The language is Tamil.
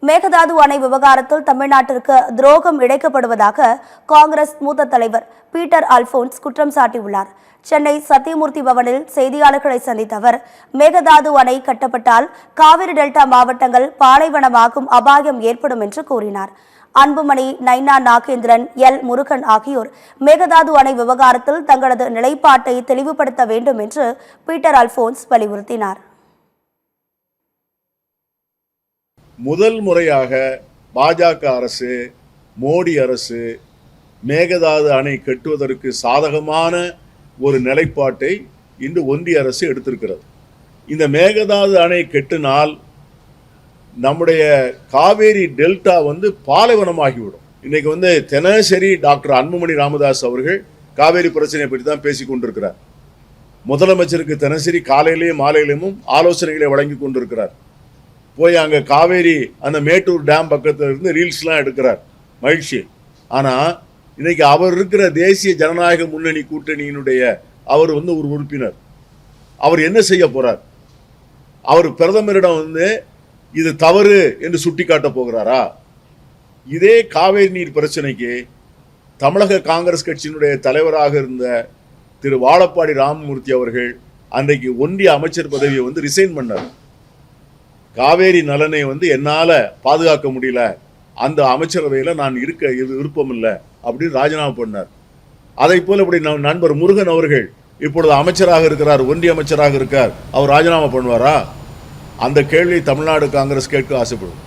மேகதாது அணை விவகாரத்தில் தமிழ்நாட்டிற்கு துரோகம் இழைக்கப்படுவதாக காங்கிரஸ் மூத்த தலைவர் பீட்டர் அல்போன்ஸ் குற்றம் சாட்டியுள்ளார். சென்னை சத்தியமூர்த்தி பவனில் செய்தியாளர்களை சந்தித்த அவர், மேகதாது அணை கட்டப்பட்டால் காவிரி டெல்டா மாவட்டங்கள் பாலைவனமாகும் அபாயம் ஏற்படும் என்று கூறினார். அன்புமணி, நைனா நாகேந்திரன், எல் முருகன் ஆகியோர் மேகதாது அணை விவகாரத்தில் தங்களது நிலைப்பாட்டை தெளிவுபடுத்த வேண்டும் என்று பீட்டர் அல்போன்ஸ் வலியுறுத்தினார். முதல் முறையாக பாஜக அரசு, மோடி அரசு மேகதாது அணை கட்டுவதற்கு சாதகமான ஒரு நிலைப்பாட்டை இன்று ஒன்றிய அரசு எடுத்திருக்கிறது. இந்த மேகதாது அணை கட்டினால் நம்முடைய காவேரி டெல்டா பாலைவனமாகிவிடும். இன்னைக்கு தினசரி டாக்டர் அன்புமணி ராமதாஸ் அவர்கள் காவேரி பிரச்சனையை பற்றி தான் பேசி கொண்டிருக்கிறார். முதலமைச்சருக்கு தினசரி காலையிலேயும் மாலையிலும் ஆலோசனைகளை வழங்கி கொண்டிருக்கிறார். போய் அங்கே காவேரி அந்த மேட்டூர் டேம் பக்கத்தில் இருந்து ரீல்ஸ்லாம் எடுக்கிறார், மகிழ்ச்சி. ஆனால் இன்னைக்கு அவர் இருக்கிற தேசிய ஜனநாயக முன்னணி கூட்டணியினுடைய அவர் ஒரு உறுப்பினர். அவர் என்ன செய்ய போறார்? அவர் பிரதமரிடம் இது தவறு என்று சுட்டி காட்ட போகிறாரா? இதே காவேரி நீர் பிரச்சனைக்கு தமிழக காங்கிரஸ் கட்சியினுடைய தலைவராக இருந்த திரு வாழப்பாடி ராமமூர்த்தி அவர்கள் அன்றைக்கு ஒன்றிய அமைச்சர் பதவியை ரிசைன் பண்ணார். காவேரி நலனை என்னால பாதுகாக்க முடியல, அந்த அமைச்சரவையில நான் இருக்க விருப்பம் இல்லை அப்படின்னு ராஜினாமா பண்ணார். அதை போல இப்படி நண்பர் முருகன் அவர்கள் இப்பொழுது அமைச்சராக இருக்கிறார், ஒன்றிய அமைச்சராக இருக்கார், அவர் ராஜினாமா பண்ணுவாரா? அந்த கேள்வி தமிழ்நாடு காங்கிரஸ் கேட்க ஆசைப்படும்.